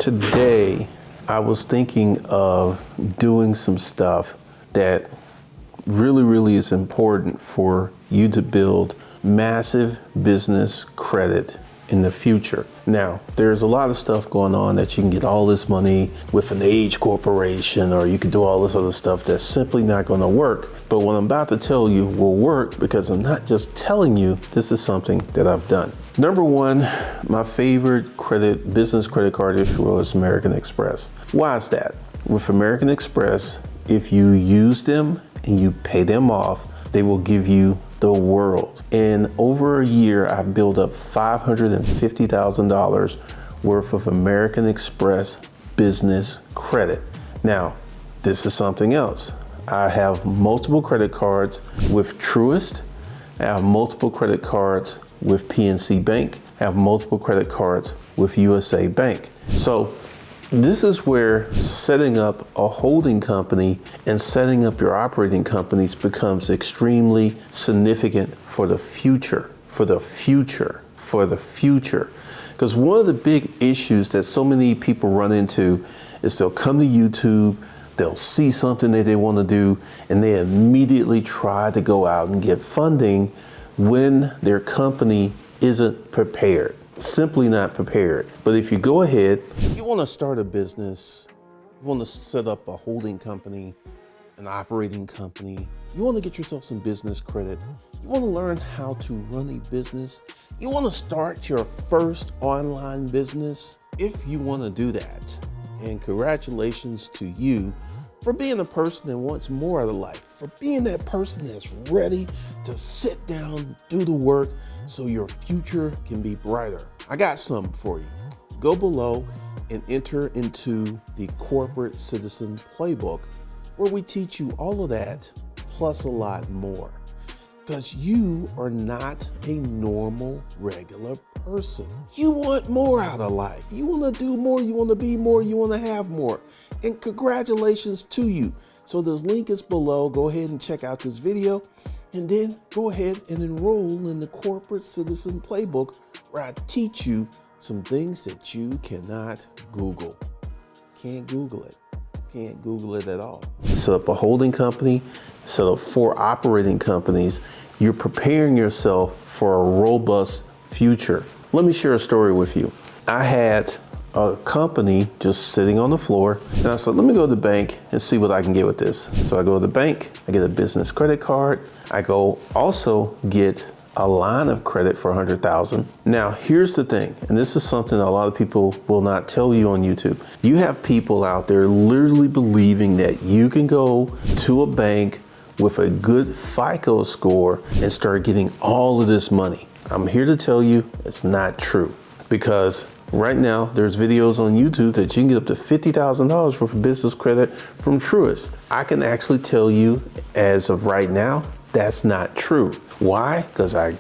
Today, I was thinking of doing some stuff that really is important for you to build massive business credit in the future. Now, there's a lot of stuff going on that you can get all this money with an age corporation, or you can do all this other stuff that's simply not going to work. But what I'm about to tell you will work because I'm not just telling you, this is something that I've done. Number one, my favorite business credit card issuer is American Express. Why is that? With American Express, if you use them and you pay them off, they will give you the world. In over a year, I've built up $550,000 worth of American Express business credit. Now, this is something else. I have multiple credit cards with Truist. I have multiple credit cards with PNC Bank. I have multiple credit cards with USA Bank. So this is where setting up a holding company and setting up your operating companies becomes extremely significant for the future, Because one of the big issues that so many people run into is they'll come to YouTube, they'll see something that they want to do, and they immediately try to go out and get funding when their company isn't prepared. Simply not prepared. But if you go ahead, you want to start a business, you want to set up a holding company, an operating company, you want to get yourself some business credit, you want to learn how to run a business, you want to start your first online business, if you want to do that. And congratulations to you for being a person that wants more out of life, for being that person that's ready to sit down, do the work, so your future can be brighter. I got something for you. Go below and enter into the Corporate Citizen Playbook, where we teach you all of that, plus a lot more. Because you are not a normal, regular person. You want more out of life. You want to do more, you want to be more, you want to have more. And congratulations to you. So this link is below. Go ahead and check out this video. And then go ahead and enroll in the Corporate Citizen Playbook, where I teach you some things that you cannot Google. Can't Google it. Can't Google it at all. Set up a holding company, set up 4 operating companies. You're preparing yourself for a robust future. Let me share a story with you. I had a company just sitting on the floor, and I said, let me go to the bank and see what I can get with this. So I go to the bank, I get a business credit card. I go also get a line of credit for $100,000. Now, here's the thing, and this is something a lot of people will not tell you on YouTube. You have people out there literally believing that you can go to a bank with a good FICO score and start getting all of this money. I'm here to tell you it's not true, because right now there's videos on YouTube that you can get up to $50,000 for business credit from Truist. I can actually tell you as of right now, that's not true. Why? Because I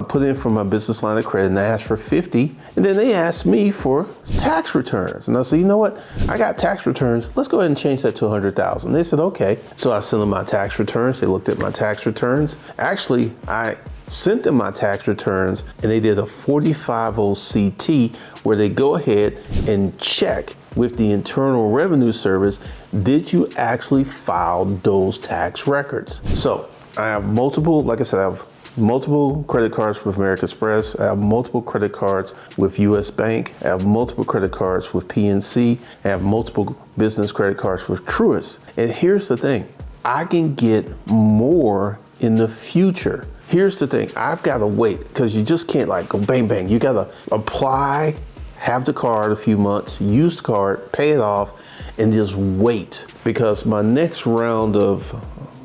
put in for my business line of credit and I asked for 50, and then they asked me for tax returns. And I said, you know what? I got tax returns. Let's go ahead and change that to 100,000. They said, okay. So I sent them my tax returns. They looked at my tax returns. Actually, I sent them my tax returns and they did a 450 CT, where they go ahead and check with the Internal Revenue Service, did you actually file those tax records? So I have multiple, like I said, I have multiple credit cards with American Express. I have multiple credit cards with US Bank. I have multiple credit cards with PNC. I have multiple business credit cards with Truist. And here's the thing, I can get more in the future. Here's the thing, I've got to wait, because you just can't like go bang, bang. You got to apply, have the card a few months, use the card, pay it off, and just wait. Because my next round of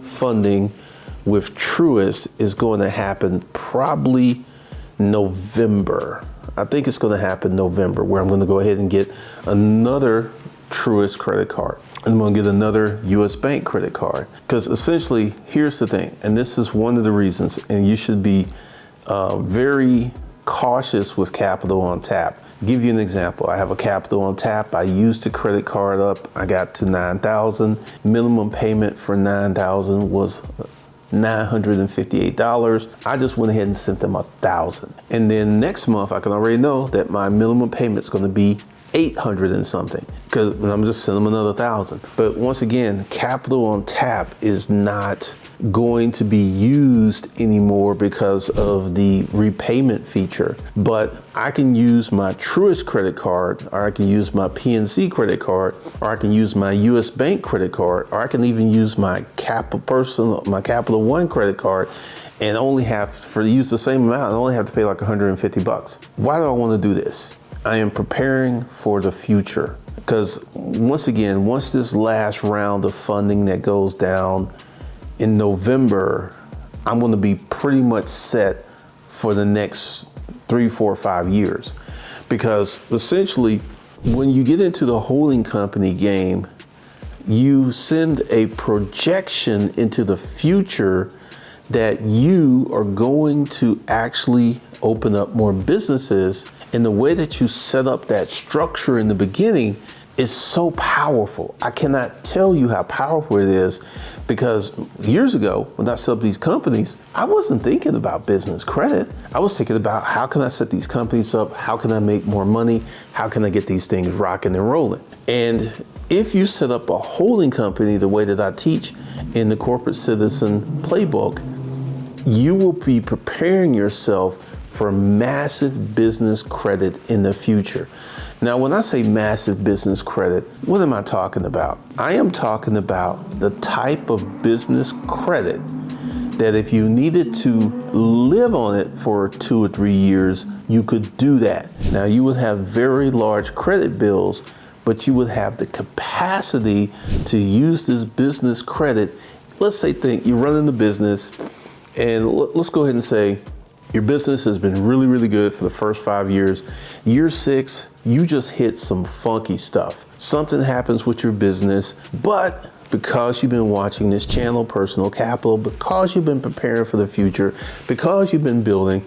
funding with Truist is going to happen probably November. I think it's going to happen November, where I'm going to go ahead and get another Truist credit card. And I'm going to get another US Bank credit card. Because essentially, here's the thing, and this is one of the reasons, and you should be very cautious with capital on tap. Give you an example. I have a capital on tap. I used the credit card up. I got to $9,000. Minimum payment for $9,000 was $958. I just went ahead and sent them $1,000. And then next month, I can already know that my minimum payment is going to be $800 and something, because I'm just sending them another $1,000. But once again, capital on tap is not going to be used anymore because of the repayment feature. But I can use my Truist credit card, or I can use my PNC credit card, or I can use my US Bank credit card, or I can even use my Capital One credit card, and only have to use the same amount and only have to pay like $150. Why do I want to do this? I am preparing for the future, because once again, once this last round of funding that goes down in November, I'm going to be pretty much set for the next 3, 4, 5 years. Because essentially, when you get into the holding company game, you send a projection into the future that you are going to actually open up more businesses. And the way that you set up that structure in the beginning is so powerful. I cannot tell you how powerful it is, because years ago, when I set up these companies, I wasn't thinking about business credit. I was thinking about, how can I set these companies up? How can I make more money? How can I get these things rocking and rolling? And if you set up a holding company the way that I teach in the Corporate Citizen Playbook, you will be preparing yourself for massive business credit in the future. Now, when I say massive business credit, what am I talking about? I am talking about the type of business credit that if you needed to live on it for 2 or 3 years, you could do that. Now, you would have very large credit bills, but you would have the capacity to use this business credit. Let's say you're running the business, and let's go ahead and say your business has been really, really good for the first 5 years. Year 6, you just hit some funky stuff. Something happens with your business, but because you've been watching this channel, Personal Capital, because you've been preparing for the future, because you've been building,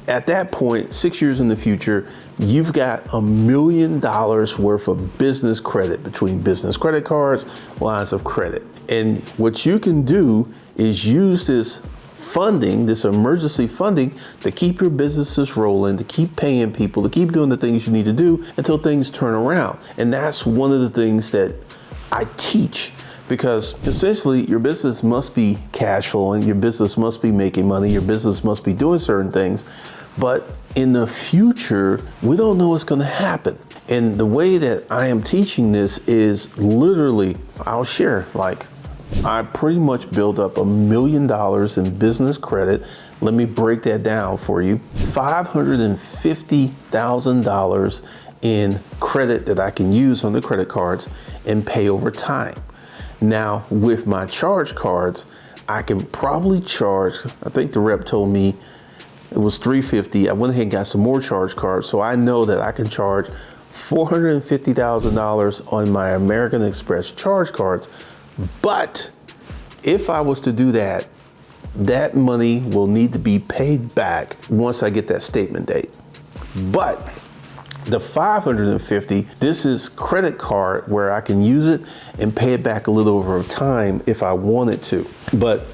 at that point, 6 years in the future, you've got $1 million worth of business credit between business credit cards, lines of credit. And what you can do is use this funding, this emergency funding, to keep your businesses rolling, to keep paying people, to keep doing the things you need to do until things turn around. And that's one of the things that I teach, because essentially your business must be cash flowing, your business must be making money, your business must be doing certain things. But in the future, we don't know what's going to happen. And the way that I am teaching this is literally, I'll share, I pretty much built up $1 million in business credit. Let me break that down for you. $550,000 in credit that I can use on the credit cards and pay over time. Now, with my charge cards, I can probably charge, I think the rep told me it was $350. I went ahead and got some more charge cards, so I know that I can charge $450,000 on my American Express charge cards. But if I was to do that, that money will need to be paid back once I get that statement date. But the $550, this is credit card where I can use it and pay it back a little over time if I wanted to. But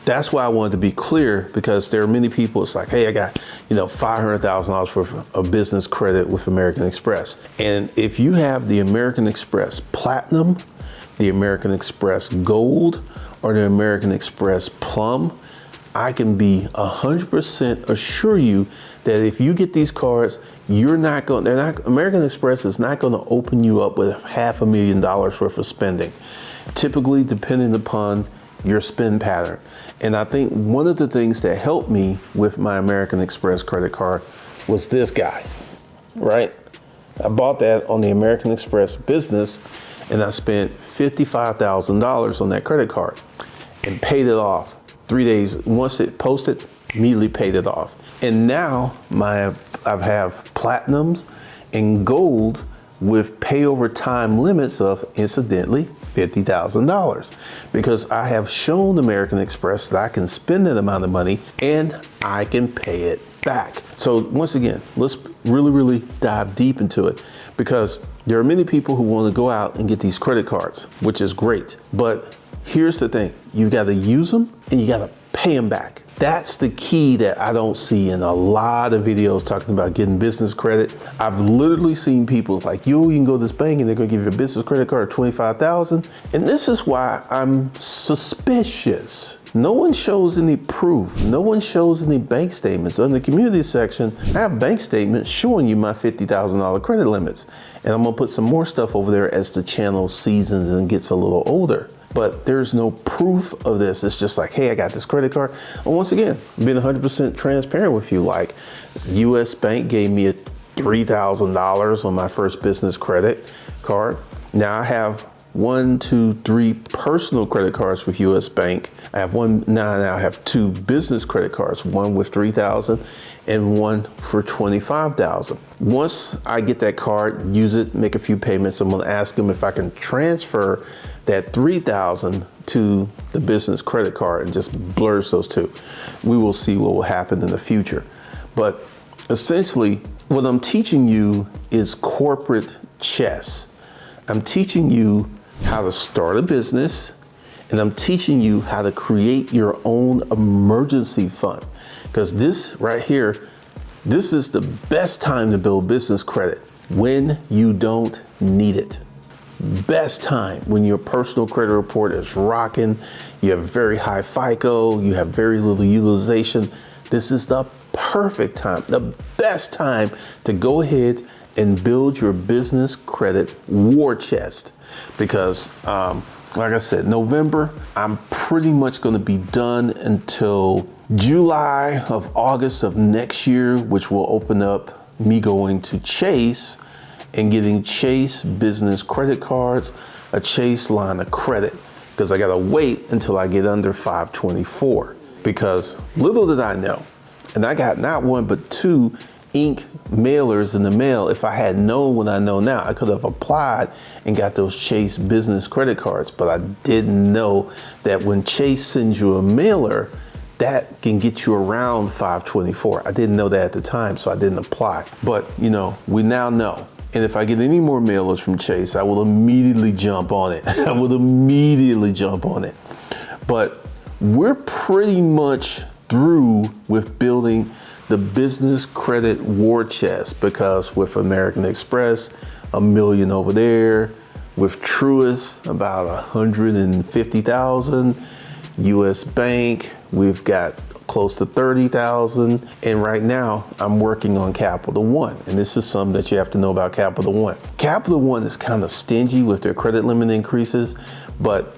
that's why I wanted to be clear, because there are many people, it's like, hey, I got, $500,000 worth of business credit with American Express. And if you have the American Express Platinum, the American Express Gold, or the American Express Plum, I can be 100% assure you that if you get these cards, American Express is not going to open you up with $500,000 worth of spending, typically depending upon your spend pattern. And I think one of the things that helped me with my American Express credit card was this guy, right? I bought that on the American Express Business, and I spent $55,000 on that credit card and paid it off 3 days. Once it posted, immediately paid it off. And now I have platinums and gold with pay over time limits of, incidentally, $50,000, because I have shown American Express that I can spend that amount of money and I can pay it back. So once again, let's really, really dive deep into it, because there are many people who want to go out and get these credit cards, which is great. But here's the thing. You got to use them and you got to pay them back. That's the key that I don't see in a lot of videos talking about getting business credit. I've literally seen people like, you can go to this bank and they're gonna give you a business credit card of $25,000. And this is why I'm suspicious. No one shows any proof. No one shows any bank statements. On the community section, I have bank statements showing you my $50,000 credit limits. And I'm gonna put some more stuff over there as the channel seasons and gets a little older. But there's no proof of this. It's just like, hey, I got this credit card. And once again, being 100% transparent with you, like US Bank gave me a $3,000 on my first business credit card. Now I have 1, 2, 3 personal credit cards with US Bank. I have now I have 2 business credit cards, one with $3,000 and one for $25,000. Once I get that card, use it, make a few payments, I'm gonna ask them if I can transfer that $3,000 to the business credit card and just blurs those two. We will see what will happen in the future. But essentially, what I'm teaching you is corporate chess. I'm teaching you how to start a business, and I'm teaching you how to create your own emergency fund. Because this right here, this is the best time to build business credit, when you don't need it. Best time when your personal credit report is rocking, you have very high FICO, you have very little utilization. This is the perfect time, the best time to go ahead and build your business credit war chest. Because like I said, November, I'm pretty much going to be done until July of August of next year, which will open up me going to Chase and getting Chase business credit cards, a Chase line of credit, because I gotta wait until I get under 524. Because little did I know, and I got not 1 but 2 ink mailers in the mail. If I had known what I know now, I could have applied and got those Chase business credit cards, but I didn't know that when Chase sends you a mailer, that can get you around 524. I didn't know that at the time, so I didn't apply. But you know, we now know. And if I get any more mailers from Chase, I will immediately jump on it. I will immediately jump on it. But we're pretty much through with building the business credit war chest, because with American Express, $1 million over there. With Truist, about 150,000. US Bank, we've got close to 30,000. And right now I'm working on Capital One. And this is something that you have to know about Capital One. Capital One is kind of stingy with their credit limit increases, but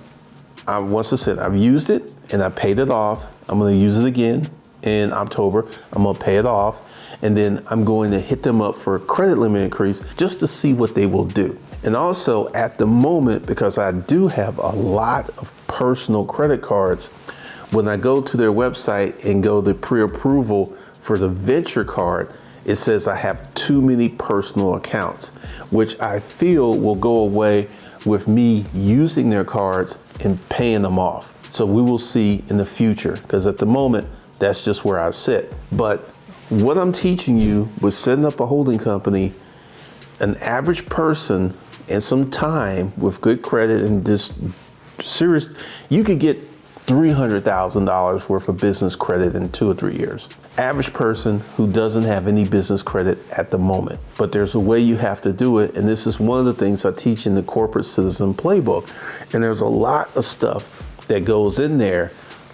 once I said, I've used it and I paid it off. I'm going to use it again in October. I'm going to pay it off. And then I'm going to hit them up for a credit limit increase just to see what they will do. And also at the moment, because I do have a lot of personal credit cards, when I go to their website and go to pre-approval for the venture card, it says I have too many personal accounts, which I feel will go away with me using their cards and paying them off. So we will see in the future, because at the moment, that's just where I sit. But what I'm teaching you with setting up a holding company, an average person and some time with good credit and this serious, you could get $300,000 worth of business credit in 2 or 3 years. Average person who doesn't have any business credit at the moment. But there's a way you have to do it. And this is one of the things I teach in the Corporate Citizen Playbook. And there's a lot of stuff that goes in there.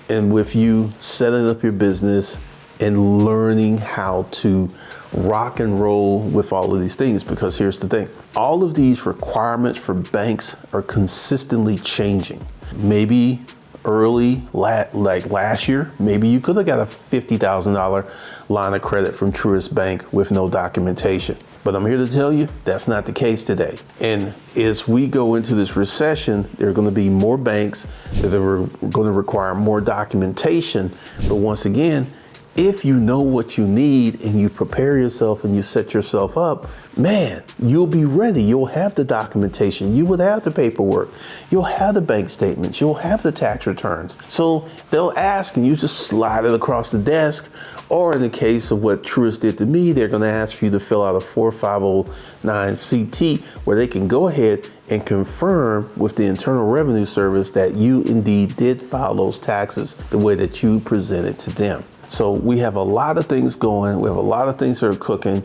And with you setting up your business and learning how to rock and roll with all of these things, because here's the thing, all of these requirements for banks are consistently changing. Maybe like last year, maybe you could have got a $50,000 line of credit from Truist Bank with no documentation. But I'm here to tell you that's not the case today. And as we go into this recession, there are going to be more banks that are going to require more documentation. But once again, if you know what you need and you prepare yourself and you set yourself up, man, you'll be ready. You'll have the documentation. You would have the paperwork. You'll have the bank statements. You'll have the tax returns. So they'll ask and you just slide it across the desk, Or in the case of what Truist did to me, they're going to ask you to fill out a 4509 CT where they can go ahead and confirm with the Internal Revenue Service that you indeed did file those taxes the way that you presented to them. So we have a lot of things going. We have a lot of things that are cooking.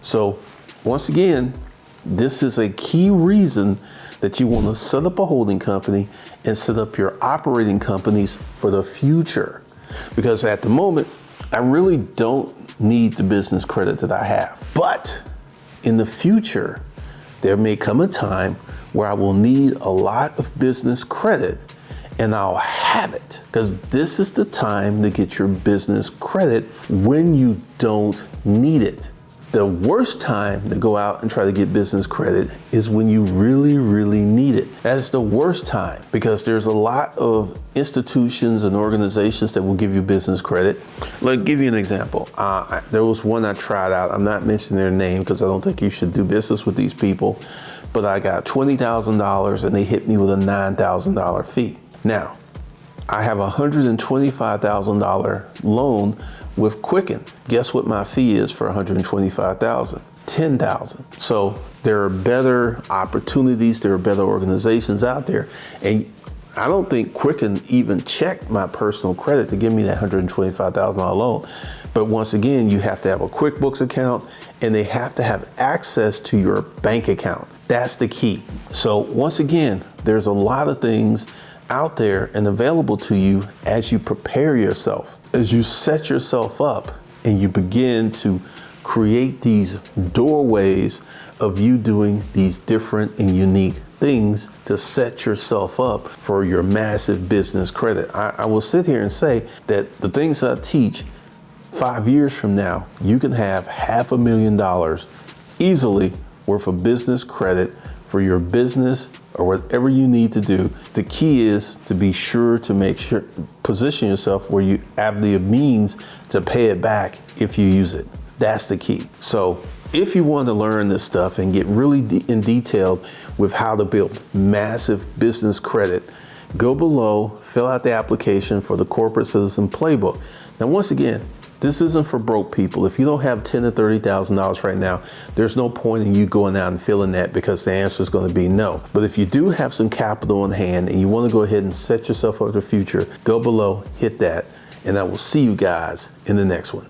So once again, this is a key reason that you want to set up a holding company and set up your operating companies for the future. Because at the moment, I really don't need the business credit that I have. But in the future, there may come a time where I will need a lot of business credit, and I'll have it. Because this is the time to get your business credit when you don't need it. The worst time to go out and try to get business credit is when you really, really need it. That is the worst time, because there's a lot of institutions and organizations that will give you business credit. Let me give you an example. There was one I tried out. I'm not mentioning their name because I don't think you should do business with these people. But I got $20,000 and they hit me with a $9,000 fee. Now, I have a $125,000 loan with Quicken. Guess what my fee is for $125,000? $10,000. So there are better opportunities, there are better organizations out there. And I don't think Quicken even checked my personal credit to give me that $125,000 loan. But once again, you have to have a QuickBooks account and they have to have access to your bank account. That's the key. So once again, there's a lot of things out there and available to you as you prepare yourself. As you set yourself up and you begin to create these doorways of you doing these different and unique things to set yourself up for your massive business credit. I will sit here and say that the things I teach 5 years from now, you can have $500,000 easily worth of business credit for your business or whatever you need to do. The key is to be sure to position yourself where you have the means to pay it back if you use it. That's the key. So if you want to learn this stuff and get really in detail with how to build massive business credit, go below, fill out the application for the Corporate Citizen Playbook. Now, once again, this isn't for broke people. If you don't have $10,000 to $30,000 right now, there's no point in you going out and filling that because the answer is going to be no. But if you do have some capital in hand and you want to go ahead and set yourself up for the future, go below, hit that, and I will see you guys in the next one.